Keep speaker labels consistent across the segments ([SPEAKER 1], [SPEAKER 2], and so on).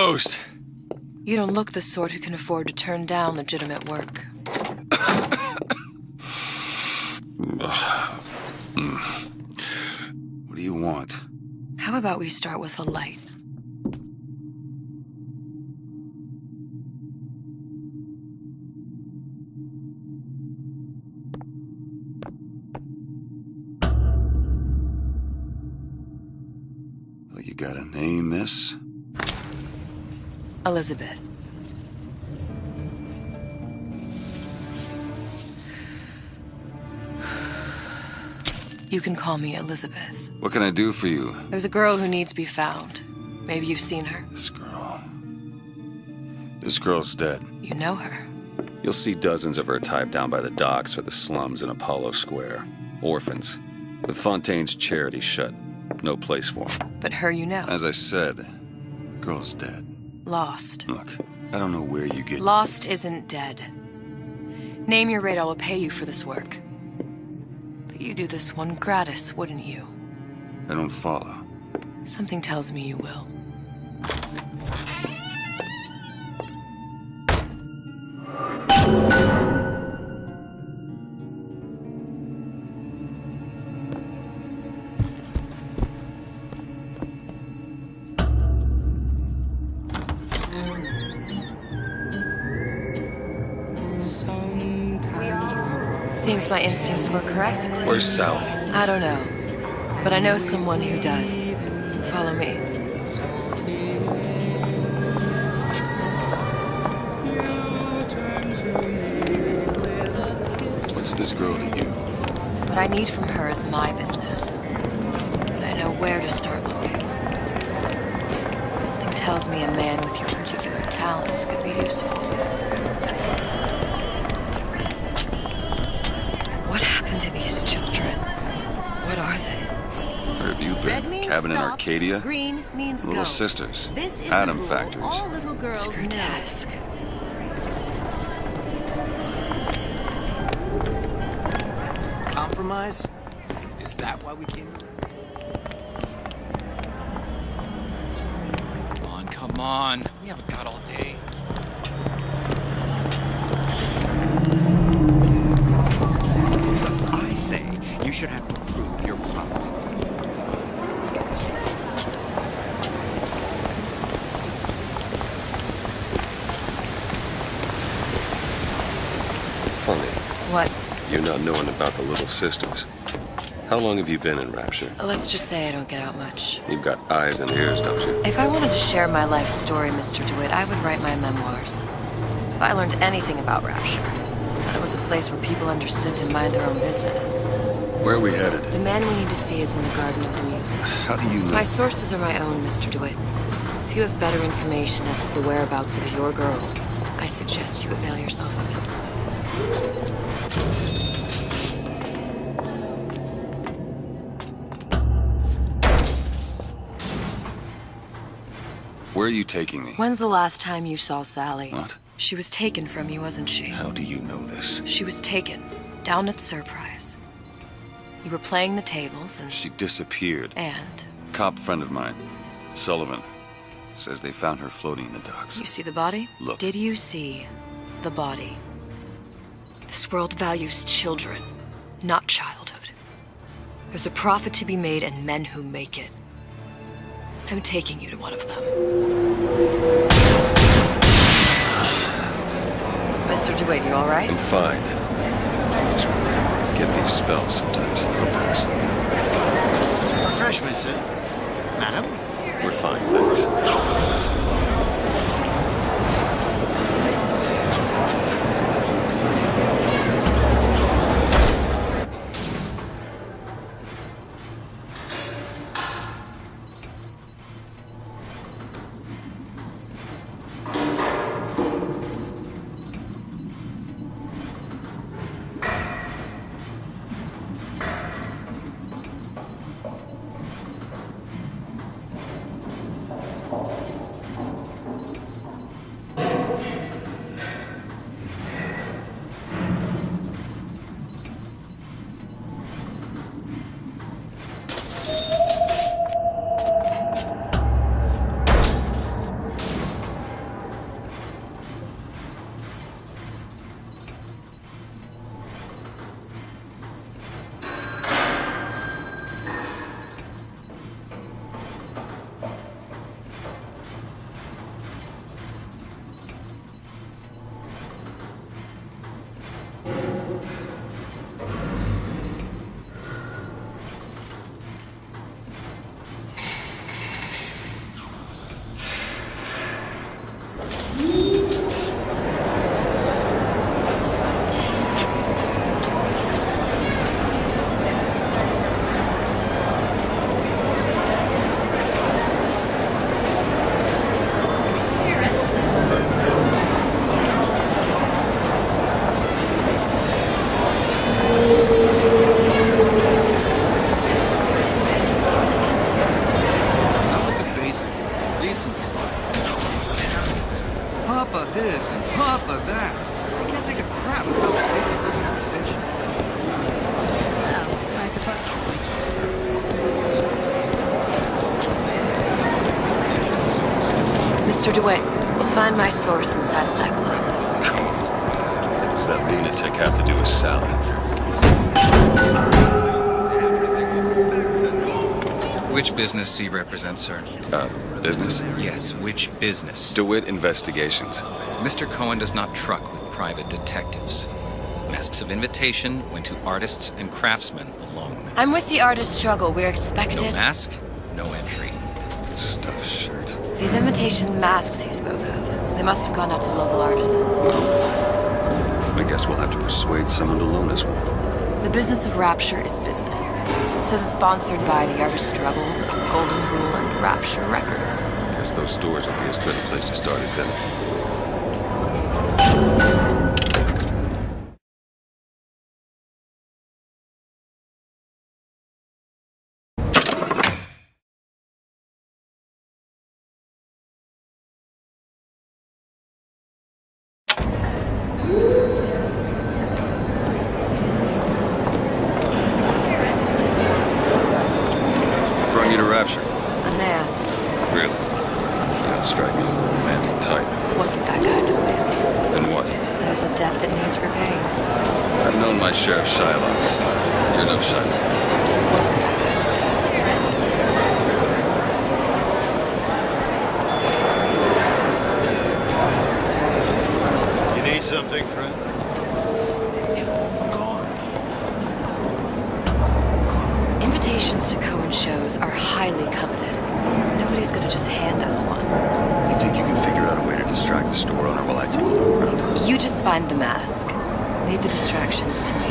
[SPEAKER 1] Toast.
[SPEAKER 2] You don't look the sort who can afford to turn down legitimate work.
[SPEAKER 1] What do you want?
[SPEAKER 2] How about we start with a light?
[SPEAKER 1] Well, you got a name, miss?
[SPEAKER 2] Elizabeth. You can call me Elizabeth.
[SPEAKER 1] What can I do for you?
[SPEAKER 2] There's a girl who needs to be found. Maybe you've seen her.
[SPEAKER 1] This girl's dead.
[SPEAKER 2] You know her.
[SPEAKER 1] You'll see dozens of her tied down by the docks or the slums in Apollo Square. Orphans. With Fontaine's charity shut. No place for them.
[SPEAKER 2] But her you know.
[SPEAKER 1] As I said, girl's dead.
[SPEAKER 2] Lost.
[SPEAKER 1] Look, I don't know where you get...
[SPEAKER 2] Lost isn't dead. Name your rate, I will pay you for this work. But you'd do this one gratis, wouldn't you?
[SPEAKER 1] I don't follow.
[SPEAKER 2] Something tells me you will. Seems my instincts were correct.
[SPEAKER 1] Where's Sally?
[SPEAKER 2] I don't know, but I know someone who does. Follow me.
[SPEAKER 1] What's this girl to you?
[SPEAKER 2] What I need from her is my business, but I know where to start looking. Something tells me a man with your particular talents could be useful. What happened to these children? What are they?
[SPEAKER 1] Where have you been? Cabin in Arcadia?
[SPEAKER 3] Green means
[SPEAKER 1] Little
[SPEAKER 3] go.
[SPEAKER 1] sisters.
[SPEAKER 3] This is
[SPEAKER 1] Atom
[SPEAKER 3] the rule.
[SPEAKER 1] factories.
[SPEAKER 3] All little girls
[SPEAKER 2] It's grotesque.
[SPEAKER 4] Compromise? Is that why we came?
[SPEAKER 5] Come on. We haven't got all day.
[SPEAKER 4] I say you should have to prove your property.
[SPEAKER 6] Funny,
[SPEAKER 2] What?
[SPEAKER 6] you're not knowing about the Little Sisters. How long have you been in Rapture?
[SPEAKER 2] Let's just say I don't get out much.
[SPEAKER 6] You've got eyes and ears, don't you?
[SPEAKER 2] If I wanted to share my life story, Mr. DeWitt, I would write my memoirs. If I learned anything about Rapture, that it was a place where people understood to mind their own business.
[SPEAKER 1] Where are we headed?
[SPEAKER 2] The man we need to see is in the Garden of the Muses.
[SPEAKER 1] How do you know?
[SPEAKER 2] My sources are my own, Mr. DeWitt. If you have better information as to the whereabouts of your girl, I suggest you avail yourself of it.
[SPEAKER 1] Where are you taking me?
[SPEAKER 2] When's the last time you saw Sally?
[SPEAKER 1] What?
[SPEAKER 2] She was taken from you, wasn't she?
[SPEAKER 1] How do you know this?
[SPEAKER 2] She was taken, down at Surprise. You were playing the tables and...
[SPEAKER 1] She disappeared.
[SPEAKER 2] And?
[SPEAKER 1] Cop friend of mine, Sullivan, says they found her floating in the docks.
[SPEAKER 2] You see the body?
[SPEAKER 1] Look.
[SPEAKER 2] Did you see the body? This world values children, not childhood. There's a profit to be made and men who make it. I'm taking you to one of them. Mr. DeWitt, you all right?
[SPEAKER 6] I'm fine. Just get these spells sometimes. It'll pass.
[SPEAKER 4] Refreshment, sir. Madam?
[SPEAKER 6] We're fine, thanks.
[SPEAKER 4] Papa, that. I can't think of crap without a dispensation.
[SPEAKER 3] Oh, I suppose.
[SPEAKER 2] Mr. DeWitt, we'll find my source inside of that club.
[SPEAKER 1] Come on. What does that lunatic have to do with Sally?
[SPEAKER 5] Which business do you represent, sir?
[SPEAKER 1] Business?
[SPEAKER 5] Yes, which business?
[SPEAKER 1] DeWitt Investigations.
[SPEAKER 5] Mr. Cohen does not truck with private detectives. Masks of Invitation went to artists and craftsmen alone.
[SPEAKER 2] I'm with the artist struggle. We're expected.
[SPEAKER 5] No mask, no entry.
[SPEAKER 1] Stuffed shirt.
[SPEAKER 2] These imitation masks he spoke of, they must have gone out to local artisans.
[SPEAKER 1] I guess we'll have to persuade someone to loan us one.
[SPEAKER 2] The business of Rapture is business. It says it's sponsored by the Artist Struggle, the Golden Rule, and Rapture Records.
[SPEAKER 1] Guess those stores will be as good a place to start as any. Brought you to Rapture.
[SPEAKER 2] A man
[SPEAKER 1] Really? You don't strike me as the romantic type.
[SPEAKER 2] wasn't that kind of man.
[SPEAKER 1] Then what?
[SPEAKER 2] There's a debt that needs repaying.
[SPEAKER 1] I've known my share of Shylocks. You're no Shylock.
[SPEAKER 2] Wasn't that kind of debt.
[SPEAKER 7] You need something, friend?
[SPEAKER 2] Invitations to Cohen shows are highly coveted. Nobody's gonna just hand us one.
[SPEAKER 1] You think you can figure out a way to distract the store owner while I take a look around?
[SPEAKER 2] You just find the mask. Leave the distractions to me.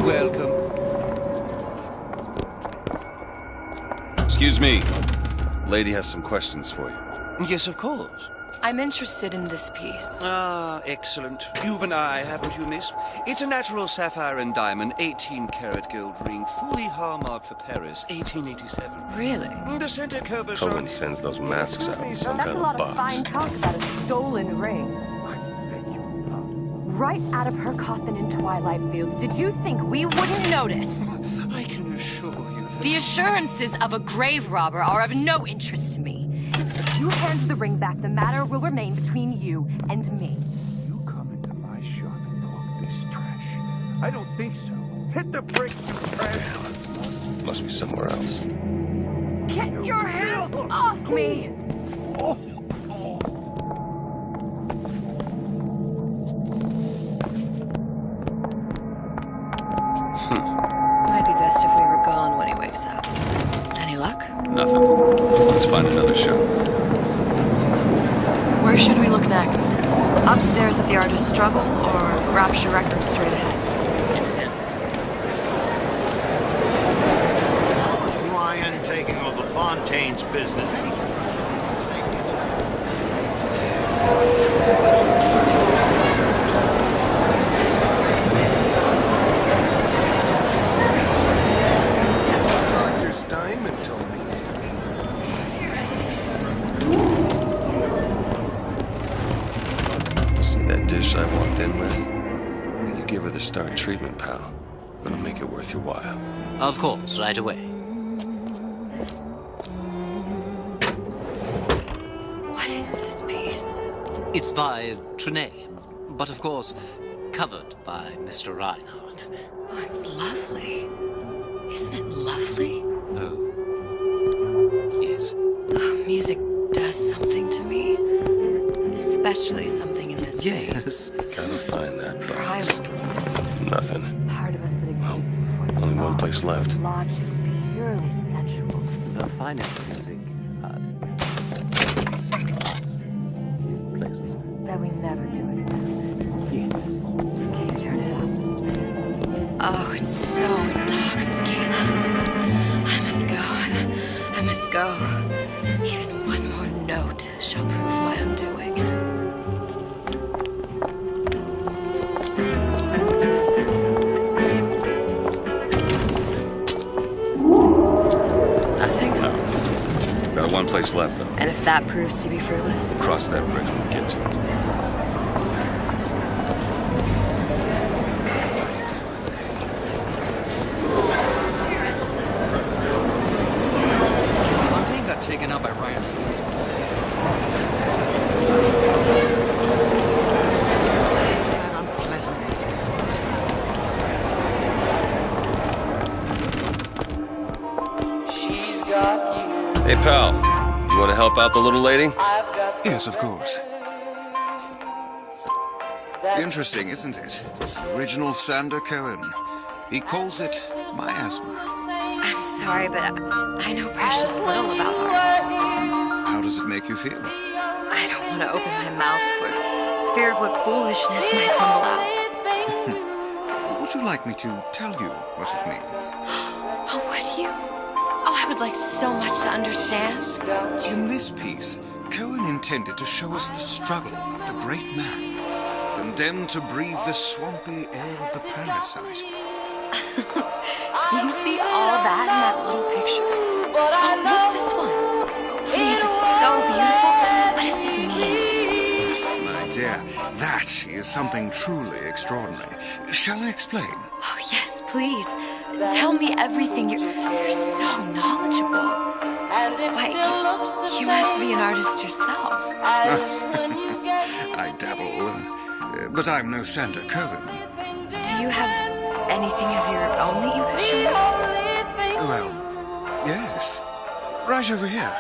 [SPEAKER 4] Welcome.
[SPEAKER 1] Excuse me. Lady has some questions for you.
[SPEAKER 4] Yes, of course.
[SPEAKER 2] I'm interested in this piece.
[SPEAKER 4] Ah, excellent. You've an eye, haven't you, miss? It's a natural sapphire and diamond, 18-karat gold ring, fully hallmarked for Paris, 1887.
[SPEAKER 2] Really?
[SPEAKER 4] The center Cobus
[SPEAKER 1] Cohen sends those masks out in some kind of box.
[SPEAKER 8] Talk about a stolen ring. Right out of her coffin in Twilight Fields. Did you think we wouldn't notice?
[SPEAKER 4] I can assure you that...
[SPEAKER 8] The assurances of a grave robber are of no interest to me. If you hand the ring back, the matter will remain between you and me.
[SPEAKER 7] You come into my shop and talk this trash. I don't think so. Hit the bricks, you trash.
[SPEAKER 1] Must be somewhere else.
[SPEAKER 8] Get your hands off me!
[SPEAKER 2] Might be best if we were gone when he wakes up. Any luck?
[SPEAKER 1] Nothing. Let's find another show.
[SPEAKER 2] Where should we look next? Upstairs at the Artist Struggle or Rapture Records straight ahead?
[SPEAKER 8] It's temp.
[SPEAKER 7] How is Ryan taking over Fontaine's business any different? Dr. Steinman told me.
[SPEAKER 1] See that dish I walked in with? Will you give her the star treatment, pal? It'll make it worth your while.
[SPEAKER 9] Of course, right away.
[SPEAKER 2] What is this piece?
[SPEAKER 9] It's by Trenet, but of course, covered by Mr. Reinhardt.
[SPEAKER 2] Oh, it's lovely. Isn't it lovely?
[SPEAKER 9] Oh. Yes.
[SPEAKER 2] Oh, music does something to me. Especially something in this vein.
[SPEAKER 9] Yes.
[SPEAKER 1] Gotta find that box.
[SPEAKER 2] Primal.
[SPEAKER 1] Nothing.
[SPEAKER 8] Part of us that exists
[SPEAKER 1] Well,
[SPEAKER 8] before
[SPEAKER 1] only one place left.
[SPEAKER 8] logically, purely sensual.
[SPEAKER 9] The finest music. Places.
[SPEAKER 8] That we never knew existed. Yes. Can you turn it up?
[SPEAKER 2] Oh, it's so intoxicating. I must go. I must go. Even one more note shall prove my undoing. Nothing?
[SPEAKER 1] Got one one place left, though.
[SPEAKER 2] And if that proves to be fruitless?
[SPEAKER 1] Cross that bridge when we get to it.
[SPEAKER 3] Fontaine got taken out by riots. That unpleasantness with
[SPEAKER 1] Hey, pal. You want to help out the little lady?
[SPEAKER 4] Yes, of course. Interesting, isn't it? The original Sander Cohen. He calls it miasma.
[SPEAKER 2] I'm sorry, but I know precious little about art.
[SPEAKER 4] How does it make you feel?
[SPEAKER 2] I don't want to open my mouth for fear of what foolishness might tumble out.
[SPEAKER 4] Would you like me to tell you what it means?
[SPEAKER 2] Oh, would you? Oh, I would like so much to understand.
[SPEAKER 4] In this piece, Cohen intended to show us the struggle of the great man, condemned to breathe the swampy air of the parasite.
[SPEAKER 2] You see all that in that little picture? Oh, what's this one? Oh, please, it's so beautiful. What does it mean?
[SPEAKER 4] My dear, that is something truly extraordinary. Shall I explain?
[SPEAKER 2] Oh, yes, please. Tell me everything. You're so knowledgeable. Why, you must be an artist yourself.
[SPEAKER 4] I dabble, but I'm no Sander Cohen.
[SPEAKER 2] Do you have anything of your own that you could show me?
[SPEAKER 4] Well, yes. Right over here.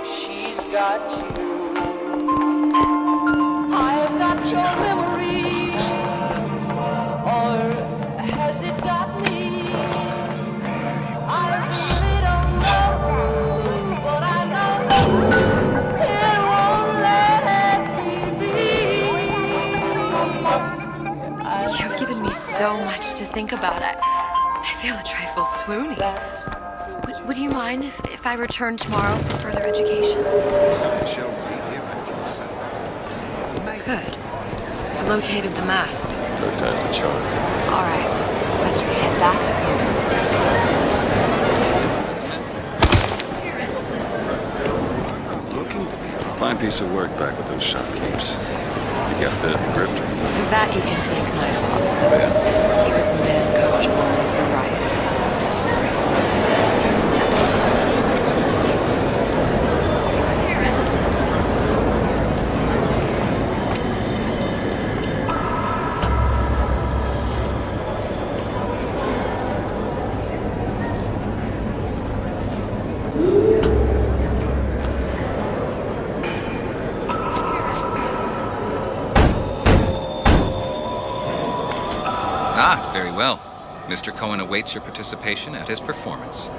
[SPEAKER 10] She's got you. I've got your memories. Or has it got me? I really don't know, but I know it won't let me be.
[SPEAKER 2] You've given me so much to think about. I feel a trifle swoony. Would you mind if I return tomorrow for further education?
[SPEAKER 4] I shall be here at your service.
[SPEAKER 2] Good. I've located the mask.
[SPEAKER 1] Third time's the charm.
[SPEAKER 2] All right. It's best we head back to Cohen's.
[SPEAKER 4] Looking to be
[SPEAKER 1] Fine piece of work back with those shopkeepers. You got a bit of the grifter.
[SPEAKER 2] For that, you can thank my father.
[SPEAKER 1] Yeah.
[SPEAKER 2] He was a man comfortable in a variety of roles.
[SPEAKER 5] Ah, very well. Mr. Cohen awaits your participation at his performance.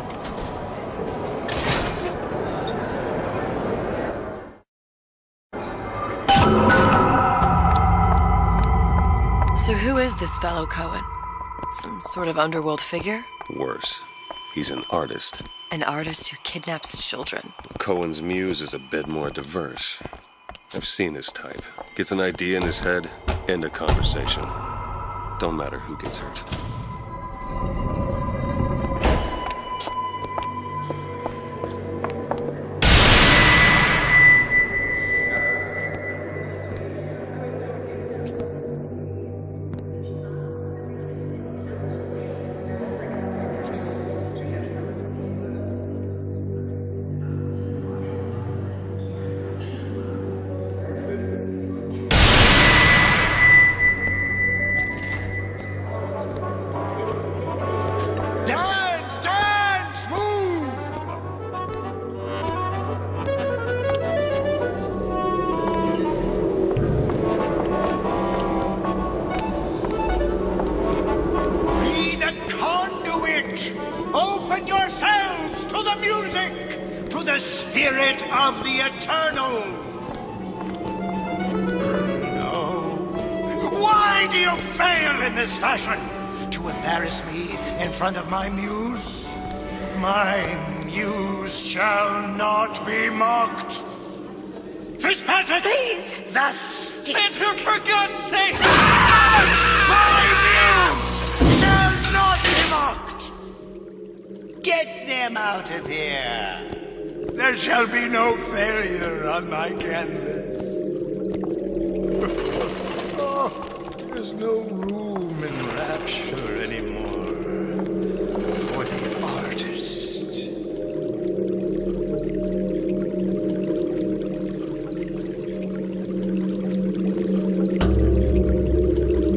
[SPEAKER 2] So who is this fellow Cohen? Some sort of underworld figure?
[SPEAKER 1] Worse. He's an artist.
[SPEAKER 2] An artist who kidnaps children.
[SPEAKER 1] Cohen's muse is a bit more diverse. I've seen his type. Gets an idea in his head, end a conversation. Don't matter who gets hurt.
[SPEAKER 7] Dance, dance, move! Be the conduit! Open yourselves to the music, to the spirit of the eternal! No. Why do you fail in this fashion? To embarrass me in front of my muse? My muse shall not be mocked. Fitzpatrick! Please! Thus sit here for God's sake! My muse shall not be mocked! Get them out of here. There shall be no failure on my canvas. Oh, there's no room in rapture anymore for the artist.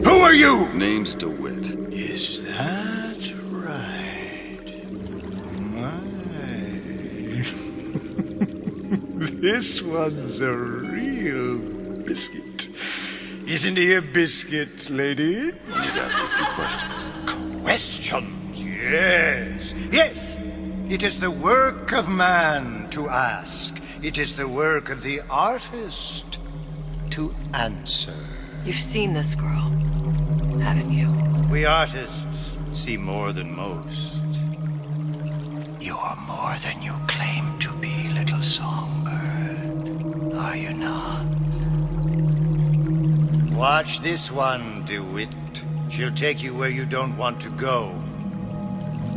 [SPEAKER 7] Who are you?
[SPEAKER 1] Name's DeWitt.
[SPEAKER 7] Is that right? My. This one's a real biscuit. Isn't he a biscuit, ladies?
[SPEAKER 1] You've asked a few questions.
[SPEAKER 7] Questions? Yes. Yes. It is the work of man to ask. It is the work of the artist to answer.
[SPEAKER 2] You've seen this girl, haven't you?
[SPEAKER 7] We artists see more than most. You are more than you claim to be, little songbird. Are you not? Watch this one, DeWitt. She'll take you where you don't want to go.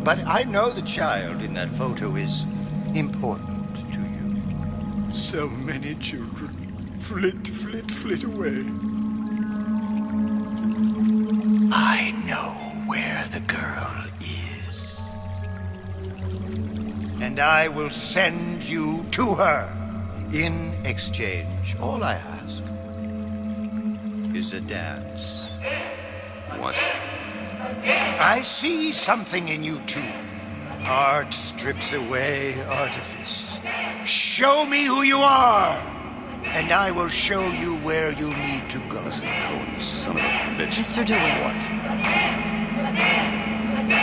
[SPEAKER 7] But I know the child in that photo is important to you. So many children flit, flit, flit away. I know where the girl is. And I will send you to her. In exchange, all I ask is a dance.
[SPEAKER 1] What?
[SPEAKER 7] I see something in you two. Art strips away artifice. Show me who you are, and I will show you where you need to go.
[SPEAKER 1] Listen, Cohen, son of a bitch.
[SPEAKER 2] Mr. DeWitt.
[SPEAKER 1] What?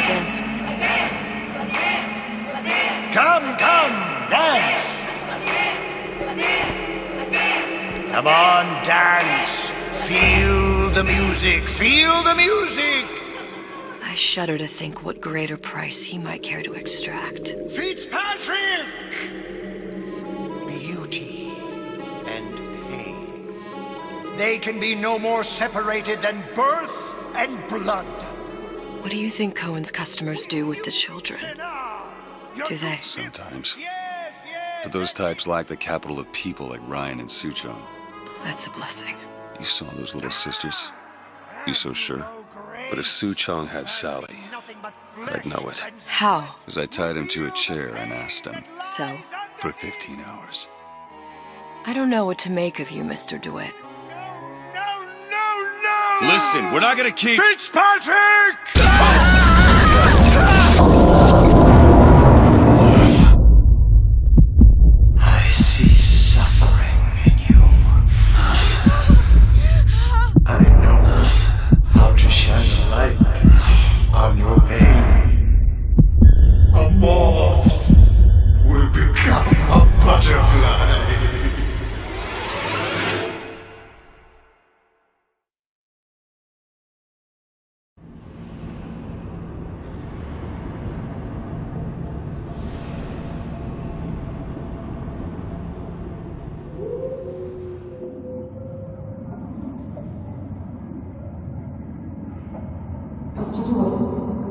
[SPEAKER 2] Dance with me.
[SPEAKER 7] Come, dance! Come on, dance! Feel the music, feel the music!
[SPEAKER 2] I shudder to think what greater price he might care to extract.
[SPEAKER 7] Fitzpatrick! Beauty and pain. They can be no more separated than birth and blood.
[SPEAKER 2] What do you think Cohen's customers do with the children? Do they?
[SPEAKER 1] Sometimes. But those types lack the capital of people like Ryan and Suchong.
[SPEAKER 2] That's a blessing.
[SPEAKER 1] You saw those little sisters? You so sure? But if Suchong had Sally, I'd know it.
[SPEAKER 2] How?
[SPEAKER 1] As I tied him to a chair and asked him.
[SPEAKER 2] So?
[SPEAKER 1] For 15 hours.
[SPEAKER 2] I don't know what to make of you, Mr. DeWitt.
[SPEAKER 7] No!
[SPEAKER 1] Listen, we're not gonna keep...
[SPEAKER 7] Fitzpatrick! I see suffering in you. I know how to shine a light on your pain. A moth will become a butterfly.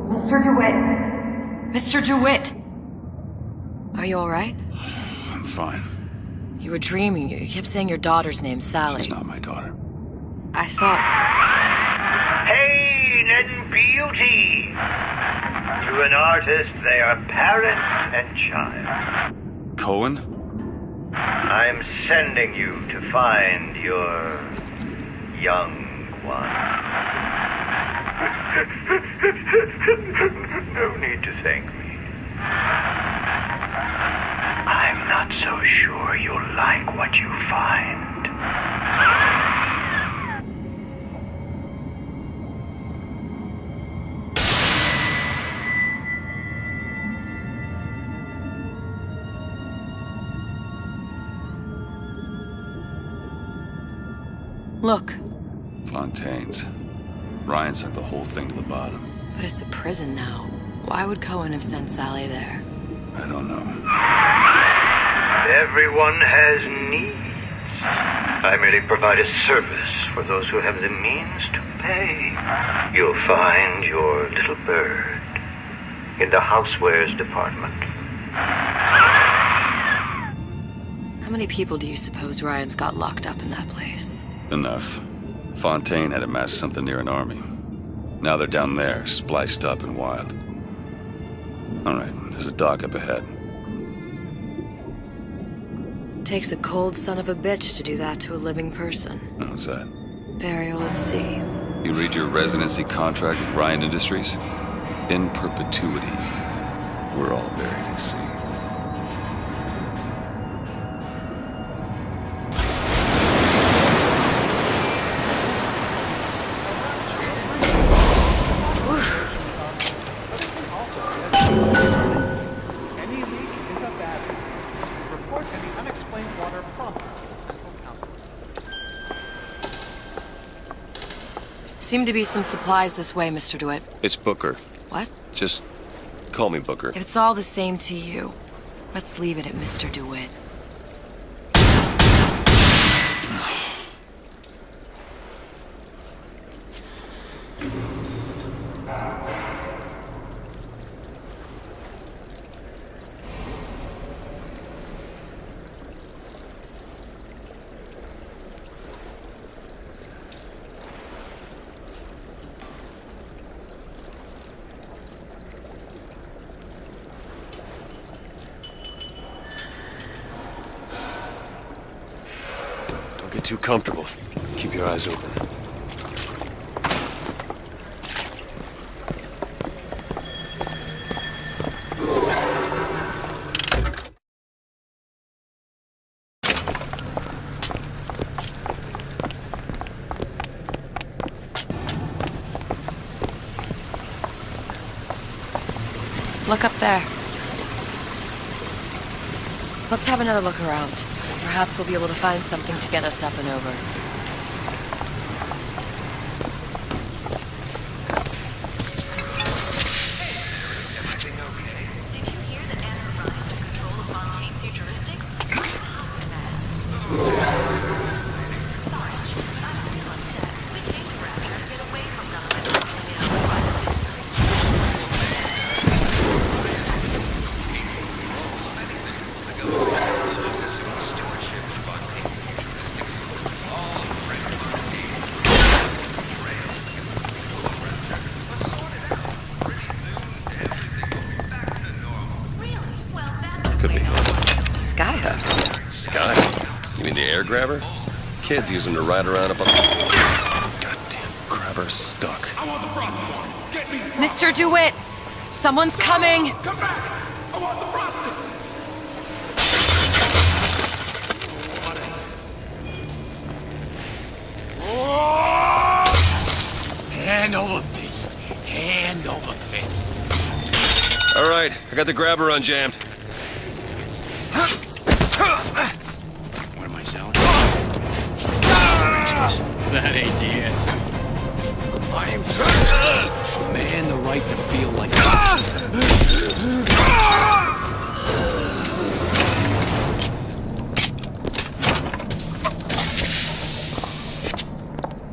[SPEAKER 2] Mr. DeWitt! Mr. DeWitt! Are you all right?
[SPEAKER 1] I'm fine.
[SPEAKER 2] You were dreaming. You kept saying your daughter's name, Sally.
[SPEAKER 1] She's not my daughter.
[SPEAKER 2] I thought...
[SPEAKER 7] Pain and beauty. To an artist, they are parent and child.
[SPEAKER 1] Cohen?
[SPEAKER 7] I'm sending you to find your young one. No need to thank me. I'm not so sure you'll like what you find.
[SPEAKER 2] Look.
[SPEAKER 1] Fontaine's. Ryan sent the whole thing to the bottom.
[SPEAKER 2] But it's a prison now. Why would Cohen have sent Sally there?
[SPEAKER 1] I don't know.
[SPEAKER 7] Everyone has needs. I merely provide a service for those who have the means to pay. You'll find your little bird
[SPEAKER 11] in the housewares department.
[SPEAKER 2] How many people do you suppose Ryan's got locked up in that place?
[SPEAKER 1] Enough. Fontaine had amassed something near an army. Now they're down there, spliced up and wild. All right, there's a dock up ahead.
[SPEAKER 2] Takes a cold son of a bitch to do that to a living person.
[SPEAKER 1] What's that?
[SPEAKER 2] Burial at sea.
[SPEAKER 1] You read your residency contract with Ryan Industries? In perpetuity, we're all buried at sea.
[SPEAKER 2] Seem to be some supplies this way, Mr. DeWitt.
[SPEAKER 6] It's Booker.
[SPEAKER 2] What?
[SPEAKER 6] Just call me Booker.
[SPEAKER 2] If it's all the same to you, let's leave it at Mr. DeWitt.
[SPEAKER 6] Don't get too comfortable. Keep your eyes open.
[SPEAKER 2] Look up there. Let's have another look around. Perhaps we'll be able to find something to get us up and over.
[SPEAKER 1] Could be.
[SPEAKER 2] Skyhook.
[SPEAKER 6] Sky? You mean the air grabber? Kids use them to ride around up on... Goddamn grabber stuck.
[SPEAKER 2] Mr. DeWitt! Someone's coming!
[SPEAKER 7] Come back! I want the frosted!
[SPEAKER 3] Hand over fist. Hand over fist.
[SPEAKER 6] All right, I got the grabber unjammed.
[SPEAKER 3] What am I selling? That ain't the answer. I am a man the right to feel like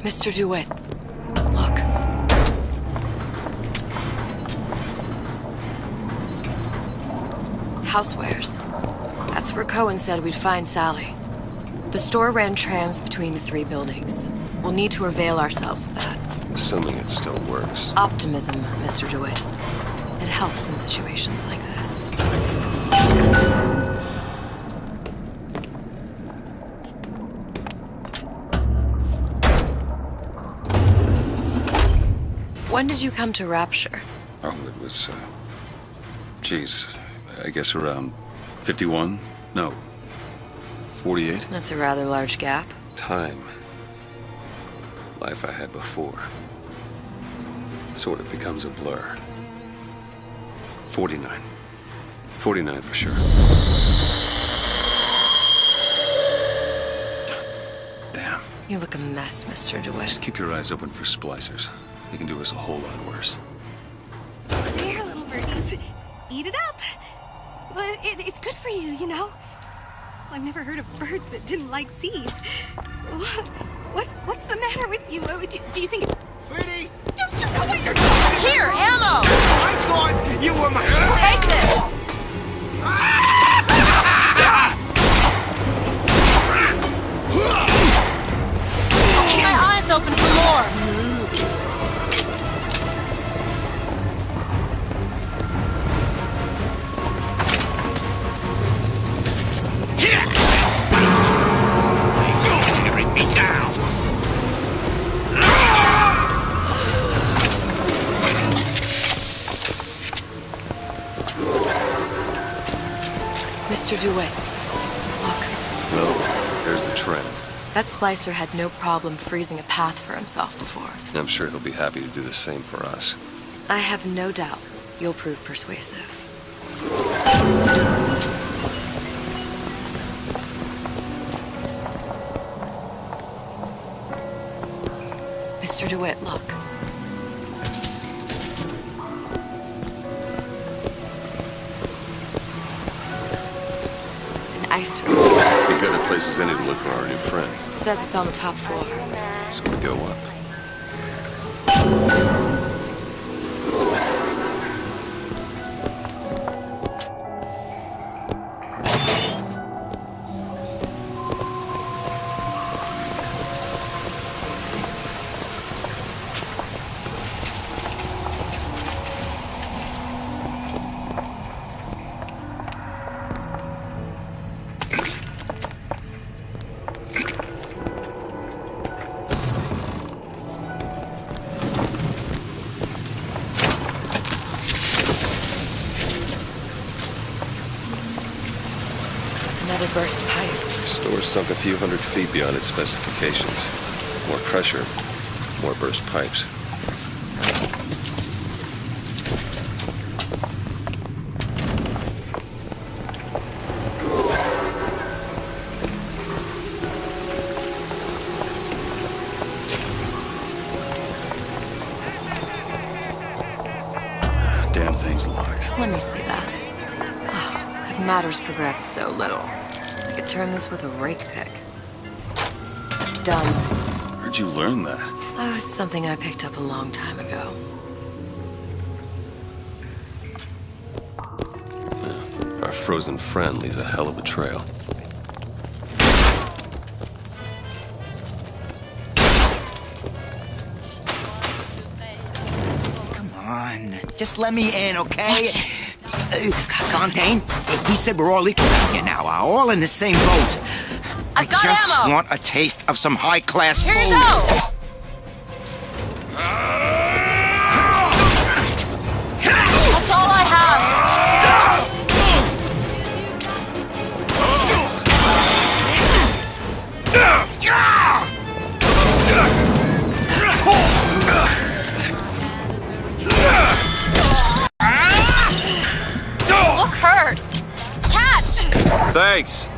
[SPEAKER 2] Mr. DeWitt, look. Housewares. That's where Cohen said we'd find Sally. The store ran trams between the three buildings. We'll need to avail ourselves of that.
[SPEAKER 6] Assuming it still works.
[SPEAKER 2] Optimism, Mr. DeWitt. It helps in situations like this. When did you come to Rapture?
[SPEAKER 1] Oh, it was, geez, I guess around 51? No, 48?
[SPEAKER 2] That's a rather large gap.
[SPEAKER 1] Time. Life I had before. Sort of becomes a blur. 49. 49 for sure. Damn.
[SPEAKER 2] You look a mess, Mr. DeWitt.
[SPEAKER 1] Just keep your eyes open for splicers. They can do us a whole lot worse.
[SPEAKER 12] Here, little birdies. Eat it up. Well, it's good for you, you know. I've never heard of birds that didn't like seeds. What's the matter with you? Do you think it's...
[SPEAKER 3] Sweetie!
[SPEAKER 12] Don't You know what you're doing?
[SPEAKER 8] Here, ammo!
[SPEAKER 3] I thought you were my...
[SPEAKER 8] Take this! Keep my eyes open for more!
[SPEAKER 3] You're tearing me down!
[SPEAKER 2] Mr. DeWitt, look.
[SPEAKER 6] No, there's the trend.
[SPEAKER 2] That splicer had no problem freezing a path for himself before.
[SPEAKER 6] I'm sure he'll be happy to do the same for us.
[SPEAKER 2] I have no doubt you'll prove persuasive. Mr. DeWitt, look. An ice rink.
[SPEAKER 6] Be good at places any to look for our new friend.
[SPEAKER 2] Says it's on the top floor.
[SPEAKER 6] So we go up.
[SPEAKER 2] Another burst pipe.
[SPEAKER 6] The store's sunk a few hundred feet beyond its specifications. More pressure, more burst pipes.
[SPEAKER 1] Damn thing's locked.
[SPEAKER 2] Let me see that. Oh, have matters progressed so little? I could turn this with a rake pick. Done.
[SPEAKER 1] Where'd you learn that?
[SPEAKER 2] Oh, it's something I picked up a long time ago.
[SPEAKER 6] Our frozen friend leaves a hell of a trail.
[SPEAKER 3] Come on, just let me in, okay? Fontaine, he said we're all equal down here now, all in the same boat.
[SPEAKER 8] I've got
[SPEAKER 3] just
[SPEAKER 8] ammo!
[SPEAKER 3] want a taste of some high-class food.
[SPEAKER 8] Here you go! That's all I have! Look hurt! Catch!
[SPEAKER 6] Thanks!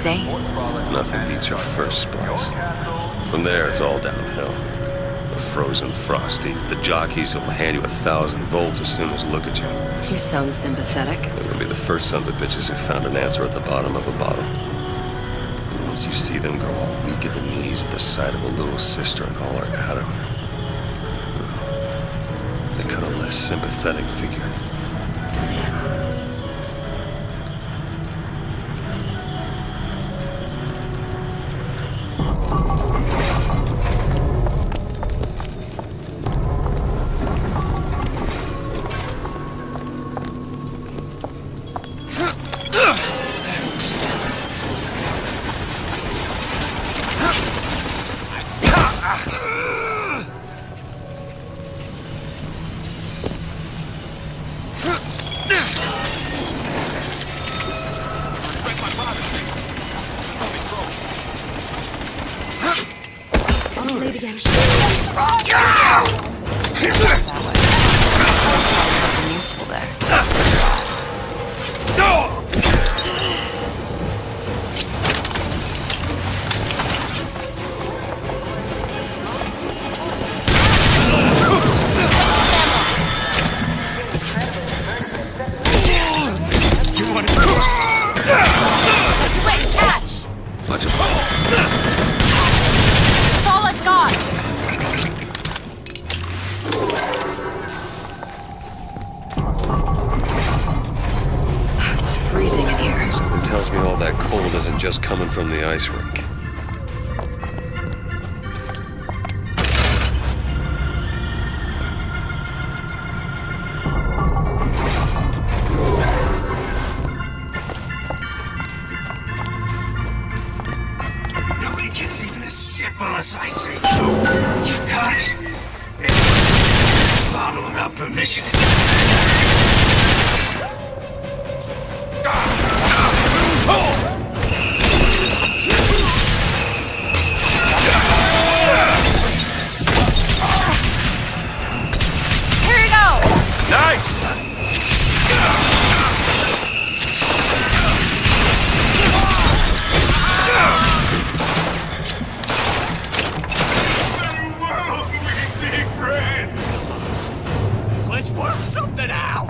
[SPEAKER 2] insane?
[SPEAKER 6] Nothing beats your first splice. From there, it's all downhill. The frozen frosties, the jockeys who'll hand you 1,000 volts as soon as look at you.
[SPEAKER 2] You sound sympathetic.
[SPEAKER 6] They'll be the first sons of bitches who found an answer at the bottom of a bottle. And once you see them go all weak at the knees at the sight of a little sister and holler at them, they cut a less sympathetic figure.
[SPEAKER 2] Useful there.
[SPEAKER 8] Wait, catch!
[SPEAKER 6] Watch it fall.
[SPEAKER 8] It's all I've got!
[SPEAKER 2] It's freezing in here.
[SPEAKER 6] Something tells me all that cold isn't just coming from the ice rink.
[SPEAKER 7] Nobody gets even a sip unless I say so. You got it? Bottle without permission is
[SPEAKER 8] Here you go!
[SPEAKER 6] Nice!
[SPEAKER 7] Let's work something out!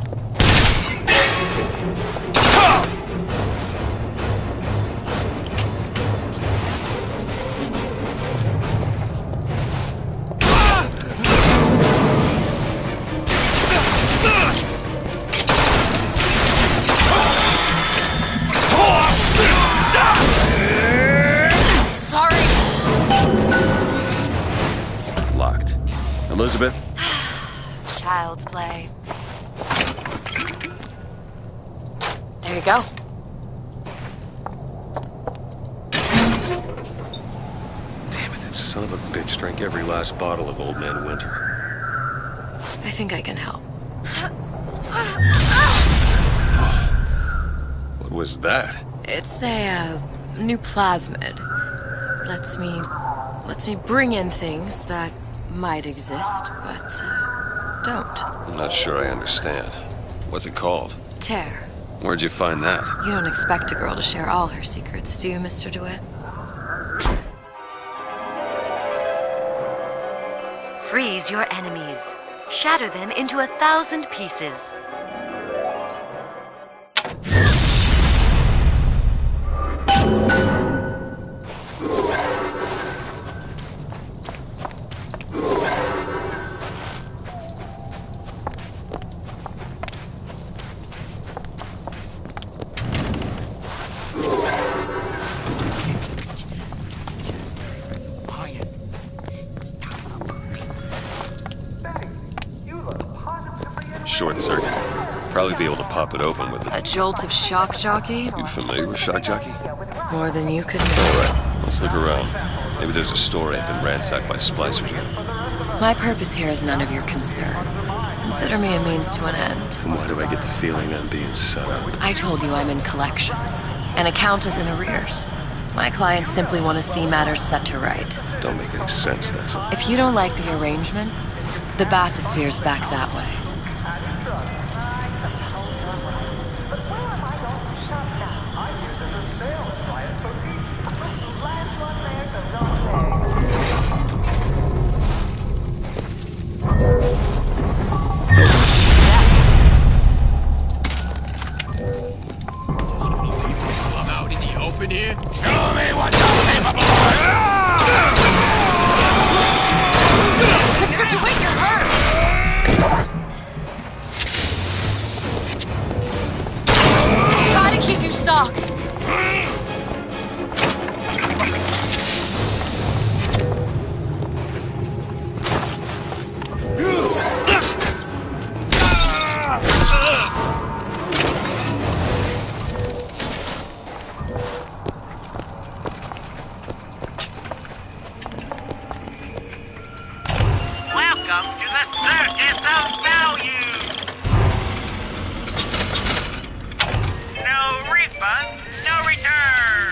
[SPEAKER 8] Sorry!
[SPEAKER 6] Locked. Elizabeth?
[SPEAKER 2] Child's play. There you go.
[SPEAKER 6] Damn it, that son of a bitch drank every last bottle of Old Man Winter.
[SPEAKER 2] I think I can help.
[SPEAKER 6] What was that?
[SPEAKER 2] It's a new plasmid. Lets me bring in things that might exist, but don't.
[SPEAKER 6] I'm not sure I understand. What's it called?
[SPEAKER 2] Tear.
[SPEAKER 6] Where'd you find that?
[SPEAKER 2] You don't expect a girl to share all her secrets, do you, Mr. DeWitt?
[SPEAKER 13] Freeze your enemies. Shatter them into 1,000 pieces.
[SPEAKER 6] Short circuit. Probably be able to pop it open with
[SPEAKER 2] A jolt of shock jockey?
[SPEAKER 6] You familiar with Shock Jockey?
[SPEAKER 2] More than you could know.
[SPEAKER 6] Alright, let's look around. Maybe there's a store ain't been ransacked by splicers yet.
[SPEAKER 2] My purpose here is none of your concern. Consider me a means to an end.
[SPEAKER 6] And why do I get the feeling I'm being set up?
[SPEAKER 2] I told you I'm in collections. An account is in arrears. My clients simply want to see matters set to right.
[SPEAKER 6] Don't make any sense, that's all.
[SPEAKER 2] If you don't like the arrangement, the bathysphere's back that way.
[SPEAKER 14] Welcome to the Circus of Value! No refund, no return!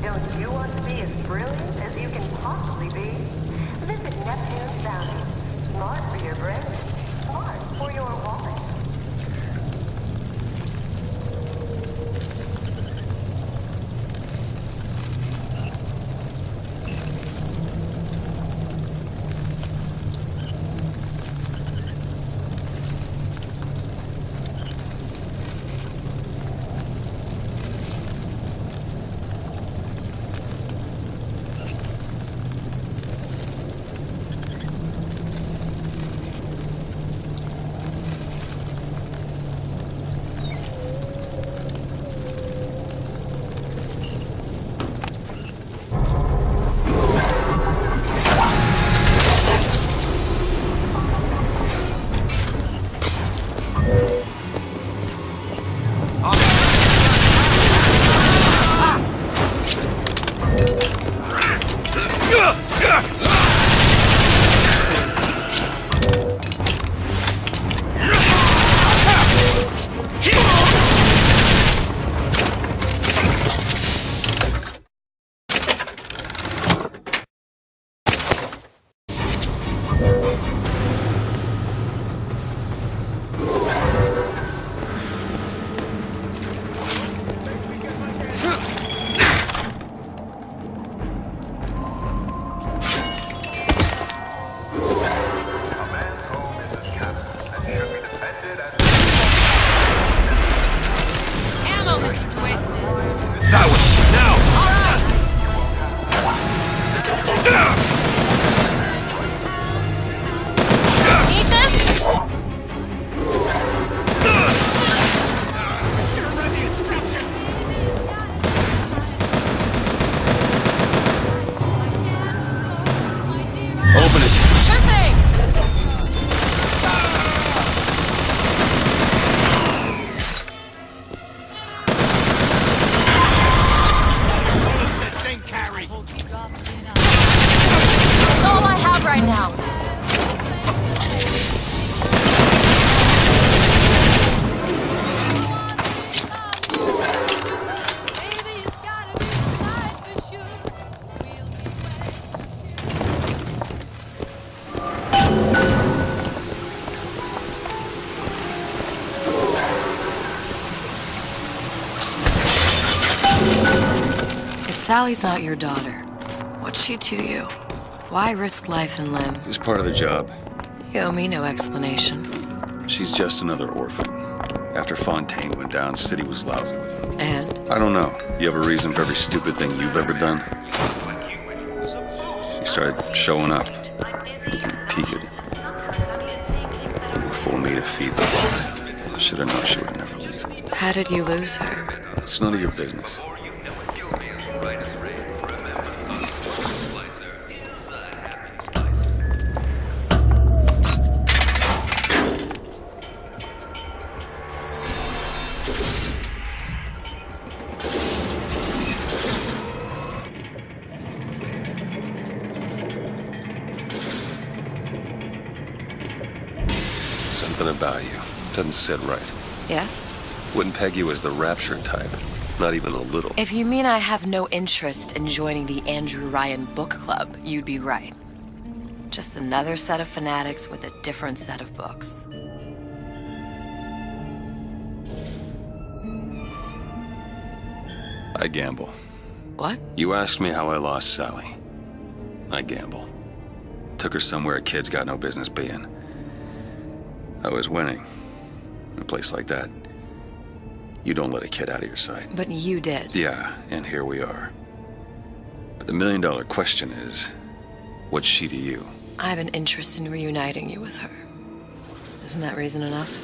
[SPEAKER 13] Don't you want to be as brilliant as you can possibly be? Visit Neptune's Bounty. Smart for your brain, smart for your wallet.
[SPEAKER 2] Sally's not your daughter. What's she to you? Why risk life and limb?
[SPEAKER 1] It's part of the job.
[SPEAKER 2] You owe me no explanation.
[SPEAKER 1] She's just another orphan. After Fontaine went down, City was lousy with her.
[SPEAKER 2] And?
[SPEAKER 1] I don't know. You have a reason for every stupid thing you've ever done? She started showing up. Looking peaked. Full me to feed them. Should have known she would never leave.
[SPEAKER 2] How did you lose her?
[SPEAKER 1] It's none of your business. Something about you doesn't sit right.
[SPEAKER 2] Yes?
[SPEAKER 1] Wouldn't peg you as the rapture type. Not even a little.
[SPEAKER 2] If you mean I have no interest in joining the Andrew Ryan book club, you'd be right. Just another set of fanatics with a different set of books.
[SPEAKER 1] I gamble.
[SPEAKER 2] What?
[SPEAKER 1] You asked me how I lost Sally. I gamble. Took her somewhere a kid's got no business being. I was winning. In a place like that, You don't let a kid out of your sight.
[SPEAKER 2] But you did.
[SPEAKER 1] Yeah, and here we are. But the million-dollar question is, what's she to you?
[SPEAKER 2] I have an interest in reuniting you with her. Isn't that reason enough?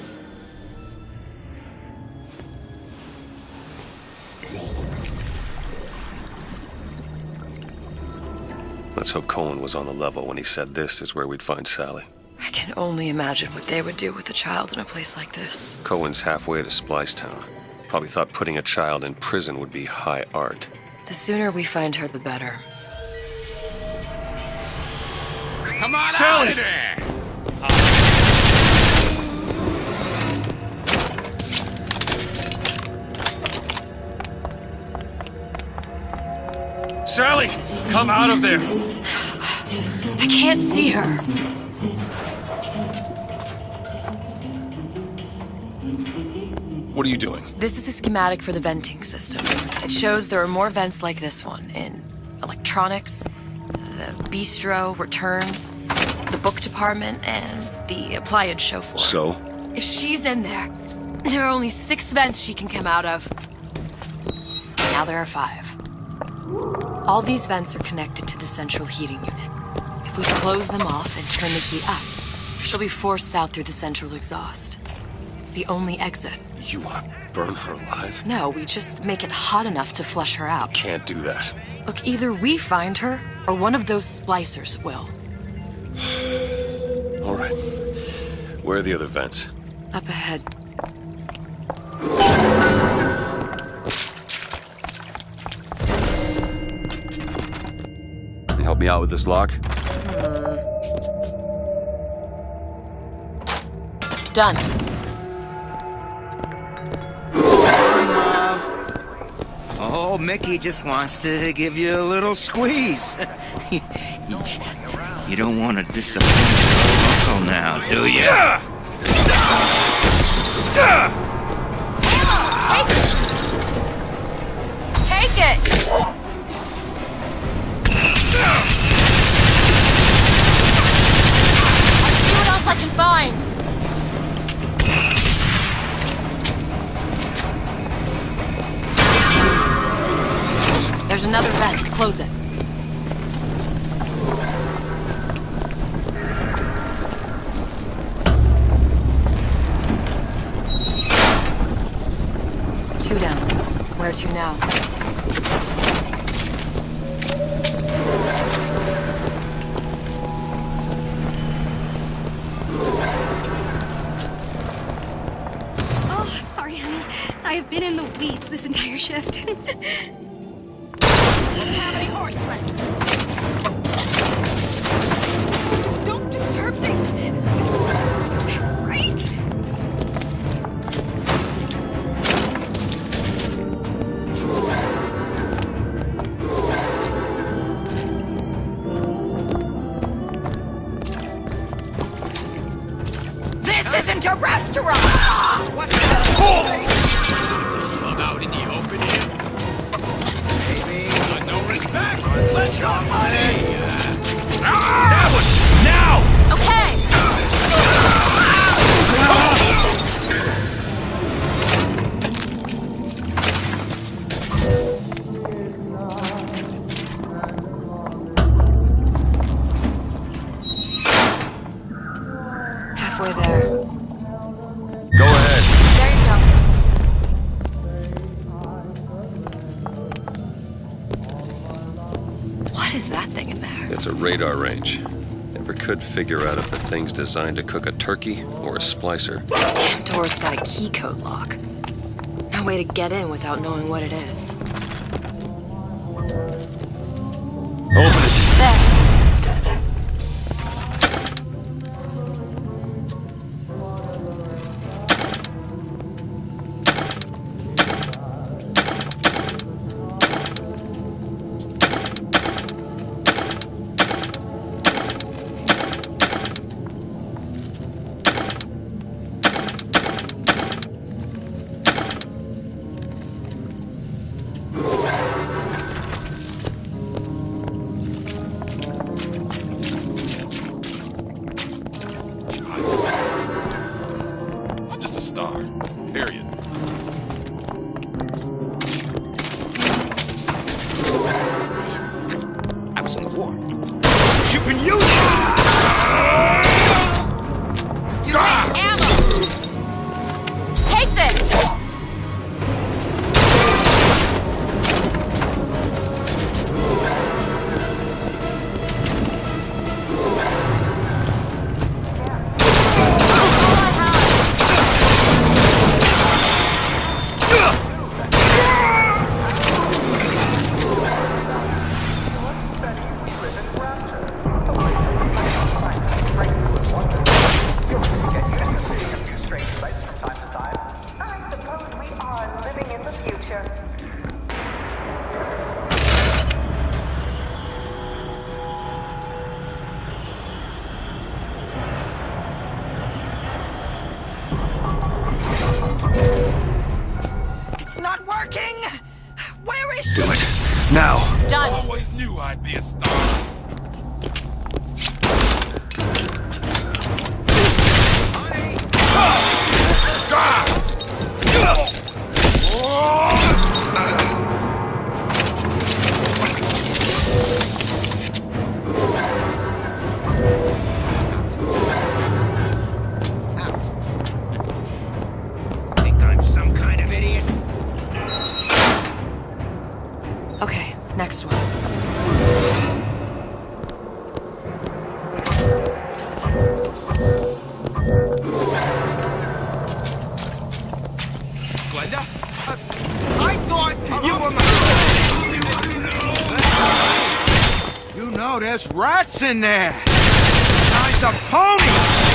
[SPEAKER 6] Let's hope Cohen was on the level when he said this is where we'd find Sally.
[SPEAKER 2] I can only imagine what they would do with a child in a place like this.
[SPEAKER 6] Cohen's halfway to Splicetown. Probably thought putting a child in prison would be high art.
[SPEAKER 2] The sooner we find her, the better.
[SPEAKER 5] Come on
[SPEAKER 6] Sally!
[SPEAKER 5] out of there!
[SPEAKER 6] Sally! Come out of there!
[SPEAKER 2] I can't see her.
[SPEAKER 6] What are you doing?
[SPEAKER 2] This is a schematic for the venting system. It shows there are more vents like this one in electronics, the bistro, returns, the book department, and the appliance show floor.
[SPEAKER 6] So?
[SPEAKER 2] If she's in there are only 6 vents she can come out of. Now there are 5. All these vents are connected to the central heating unit. If we close them off and turn the heat up, she'll be forced out through the central exhaust. It's the only exit.
[SPEAKER 6] You want to burn her alive?
[SPEAKER 2] No, we just make it hot enough to flush her out.
[SPEAKER 6] Can't do that.
[SPEAKER 2] Look, either we find her, or one of those splicers will.
[SPEAKER 6] All right. Where are the other vents?
[SPEAKER 2] Up ahead.
[SPEAKER 1] Can you help me out with this lock?
[SPEAKER 2] Done.
[SPEAKER 3] Oh, Mickey just wants to give you a little squeeze. You don't want to disappoint your uncle now, do you?
[SPEAKER 2] Take it! I'll see what else I can find. There's another vent. Close it. Two down. Where to now?
[SPEAKER 12] Oh, sorry, honey. I have been in the weeds this entire shift. Don't disturb things. Right?
[SPEAKER 3] This isn't a restaurant! What the?
[SPEAKER 5] Slug out in the open here.
[SPEAKER 3] Baby.
[SPEAKER 5] Got no respect.
[SPEAKER 3] Let's go, buddy!
[SPEAKER 5] That one! Now!
[SPEAKER 2] Okay! Halfway there.
[SPEAKER 1] Go ahead.
[SPEAKER 2] There you go. What is that thing in there?
[SPEAKER 6] It's a radar range. Never could figure out if the thing's designed to cook a turkey or a splicer.
[SPEAKER 2] Damn door's got a key code lock. No way to get in without knowing what it is.
[SPEAKER 6] Open it!
[SPEAKER 2] There.
[SPEAKER 3] not working! Where is
[SPEAKER 1] Do
[SPEAKER 3] she?
[SPEAKER 1] it. Now!
[SPEAKER 8] Done.
[SPEAKER 6] Always knew I'd be a star.
[SPEAKER 3] Think I'm some kind of idiot?
[SPEAKER 2] Okay, next one.
[SPEAKER 3] Glenda? I thought you were my... You know there's rats in there! Size of ponies!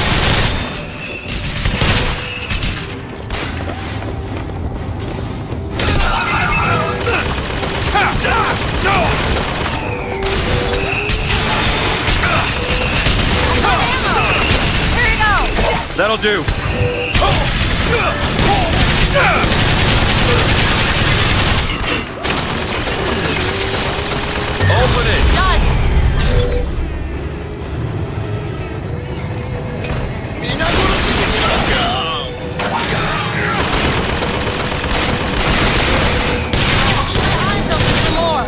[SPEAKER 1] That'll do. Open it.
[SPEAKER 8] Done. Eyes open for more.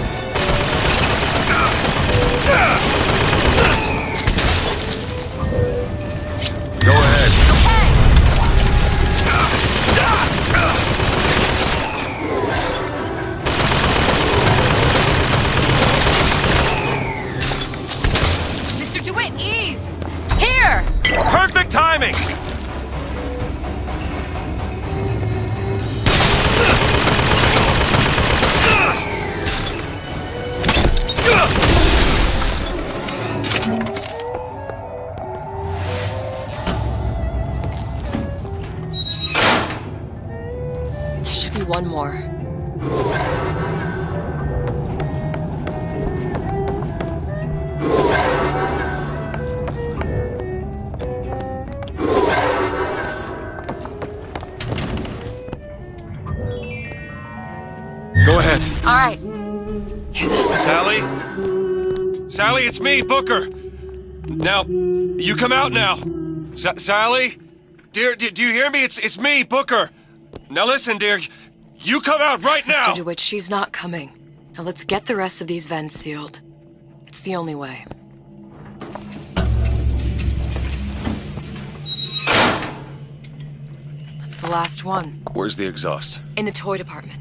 [SPEAKER 1] Go ahead.
[SPEAKER 8] Okay. Mr. DeWitt, Eve! Here!
[SPEAKER 6] Perfect timing!
[SPEAKER 2] There should be one more.
[SPEAKER 1] Go ahead.
[SPEAKER 8] All right.
[SPEAKER 6] Sally? Sally, it's me, Booker. Now, you come out now. Sally? Dear, do you hear me? It's me, Booker. Now listen, dear. You come out right now!
[SPEAKER 2] Mr. DeWitt, she's not coming. Now let's get the rest of these vents sealed. It's the only way. That's the last one.
[SPEAKER 1] Where's the exhaust?
[SPEAKER 2] In the toy department.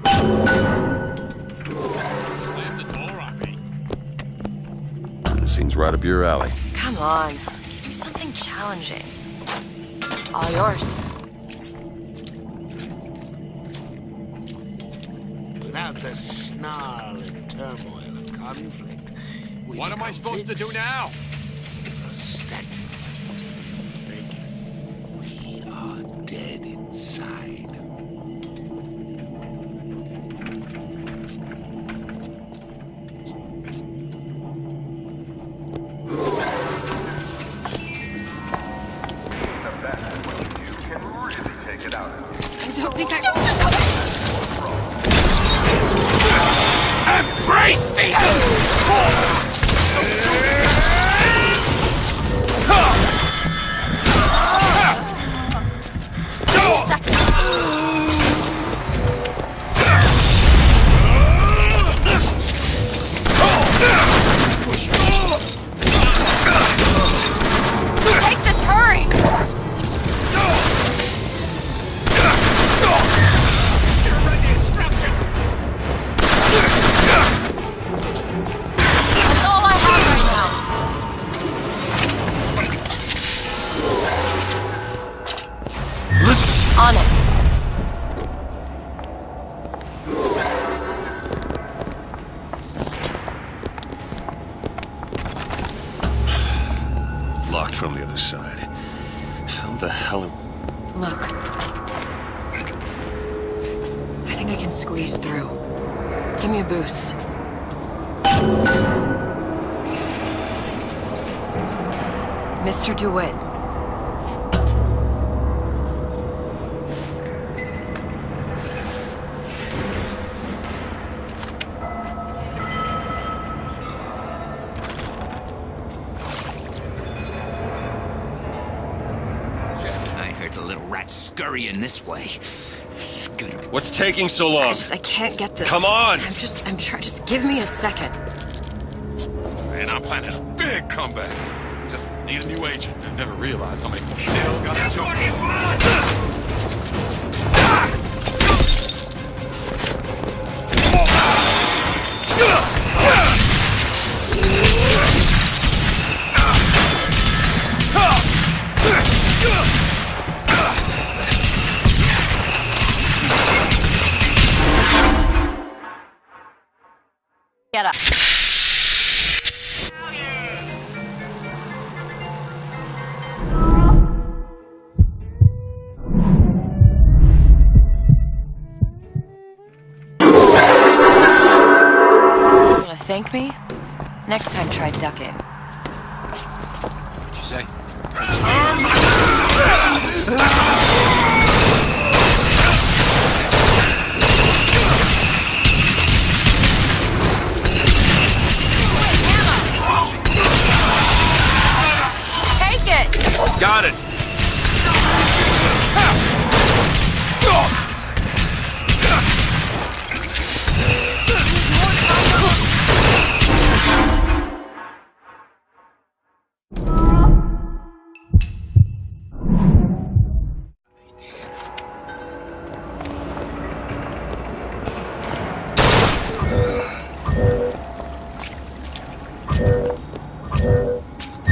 [SPEAKER 6] Slam the door on me.
[SPEAKER 1] Seems right up your alley.
[SPEAKER 2] Come on. Give me something challenging. All yours.
[SPEAKER 7] Without the snarl and turmoil of conflict,
[SPEAKER 6] What am I supposed to do now?
[SPEAKER 7] Stagnant. We are dead inside.
[SPEAKER 12] I don't think I...
[SPEAKER 7] Embrace the
[SPEAKER 8] Take this, hurry! That's all I have right now.
[SPEAKER 1] Listen.
[SPEAKER 8] On it.
[SPEAKER 1] Locked from the other side. How the hell am...
[SPEAKER 2] Look. I think I can squeeze through. Give me a boost. Mr. DeWitt.
[SPEAKER 3] scurrying this way.
[SPEAKER 6] What's taking so long?
[SPEAKER 2] I can't get this.
[SPEAKER 6] Come on!
[SPEAKER 2] I'm trying. Just give me a second.
[SPEAKER 15] Man, I'm planning a big comeback. Just need a new agent. I never realized how many still got
[SPEAKER 7] Just
[SPEAKER 15] to
[SPEAKER 7] what he wants!
[SPEAKER 2] Get up. Wanna thank me? Next time try ducking.
[SPEAKER 5] What'd you say?
[SPEAKER 2] Take it!
[SPEAKER 6] Got it!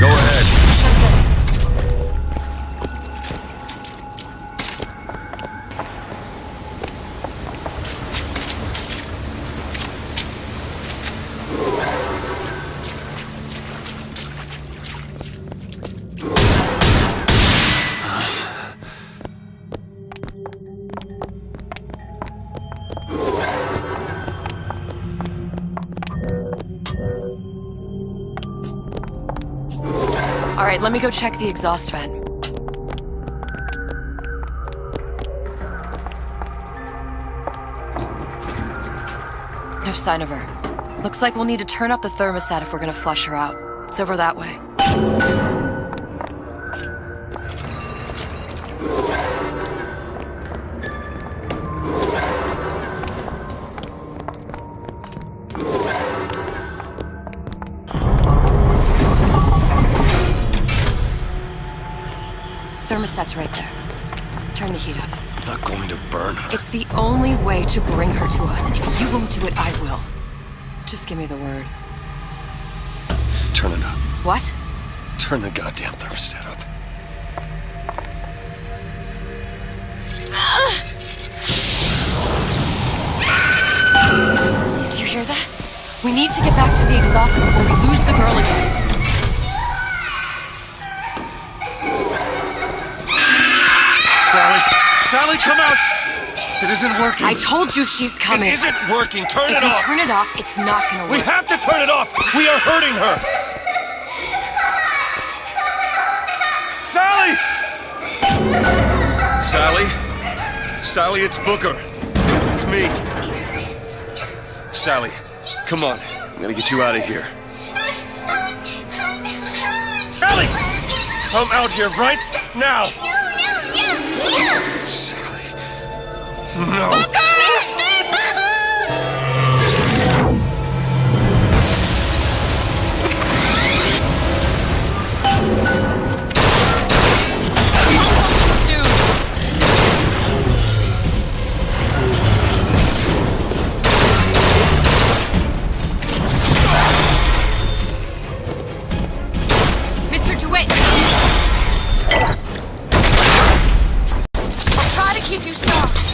[SPEAKER 6] Go ahead.
[SPEAKER 2] All right, let me go check the exhaust vent. No sign of her. Looks like we'll need to turn up the thermostat if we're gonna flush her out. It's over that way. Thermostat's right there. Turn the heat up.
[SPEAKER 1] I'm not going to burn her.
[SPEAKER 2] It's the only way to bring her to us. If you won't do it, I will. Just give me the word.
[SPEAKER 1] Turn it up.
[SPEAKER 2] What?
[SPEAKER 1] Turn the goddamn thermostat up.
[SPEAKER 2] Do you hear that? We need to get back to the exhaust before we lose the girl again.
[SPEAKER 6] Sally, come out! It isn't working.
[SPEAKER 2] I told you she's coming.
[SPEAKER 6] It isn't working. Turn it off.
[SPEAKER 2] If we turn it off, it's not gonna work.
[SPEAKER 6] We have to turn it off. We are hurting her. Sally! Sally, it's Booker. It's me. Sally, come on. I'm gonna get you out of here. Sally! Come out here right now! Sally. No.
[SPEAKER 12] Mr. Bubbles!
[SPEAKER 2] Mr. DeWitt! I'll try to keep you soft.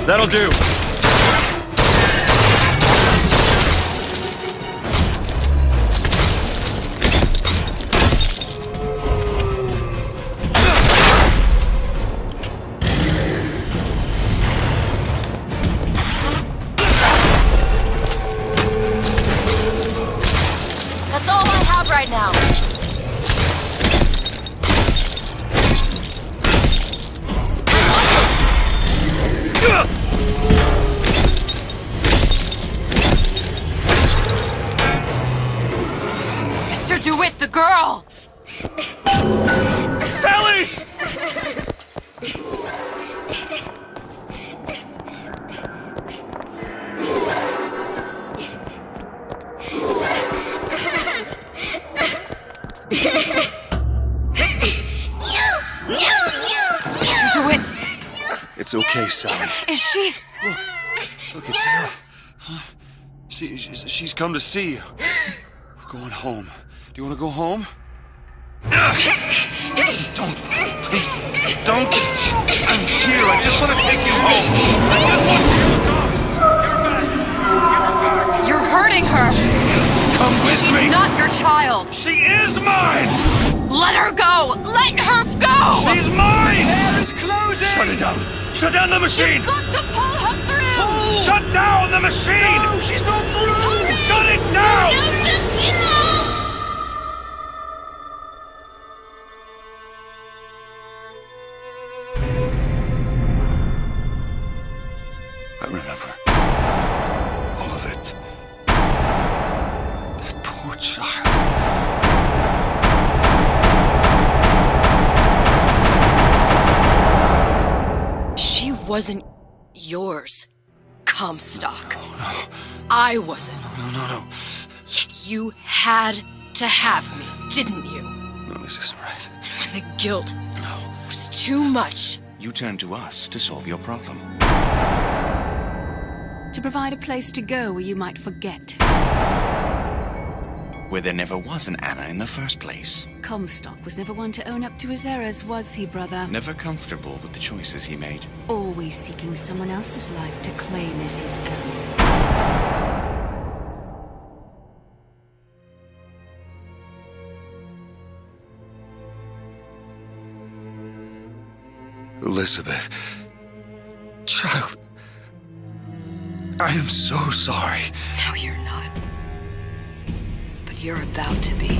[SPEAKER 6] That'll do.
[SPEAKER 2] That's all I have right now.
[SPEAKER 8] Mr. DeWitt, the girl!
[SPEAKER 6] Sally!
[SPEAKER 8] Mr. DeWitt!
[SPEAKER 6] It's okay, Sally.
[SPEAKER 8] Is she?
[SPEAKER 6] Look, it's Sarah. Huh? She's come to see you. We're going home. Do you want to go home? Don't, please, don't. I'm here. I just want to take you home. I just want to get us off. You're back.
[SPEAKER 8] You're hurting her.
[SPEAKER 6] Come with me.
[SPEAKER 8] She's not your child.
[SPEAKER 6] She is mine.
[SPEAKER 8] Let her go. Let her go.
[SPEAKER 6] She's mine.
[SPEAKER 7] It's closing!
[SPEAKER 6] Shut it down. Shut down the machine.
[SPEAKER 8] You've got to pull her through.
[SPEAKER 6] Shut down the machine.
[SPEAKER 7] No, she's not through!
[SPEAKER 6] Shut it down. I remember all of it. That poor child.
[SPEAKER 2] She wasn't yours, Comstock.
[SPEAKER 6] No.
[SPEAKER 2] I wasn't.
[SPEAKER 6] No.
[SPEAKER 2] Yet you had to have me, didn't you?
[SPEAKER 6] No, this isn't right.
[SPEAKER 2] And when the guilt was too much,
[SPEAKER 3] You turn to us to solve your problem.
[SPEAKER 16] To provide a place to go where you might forget.
[SPEAKER 3] Where there never was an Anna in the first place.
[SPEAKER 16] Comstock was never one to own up to his errors, was he, brother?
[SPEAKER 3] Never comfortable with the choices he made.
[SPEAKER 16] Always seeking someone else's life to claim as his own.
[SPEAKER 6] Elizabeth. Child. I am so sorry.
[SPEAKER 2] no, you're not. But you're about to be.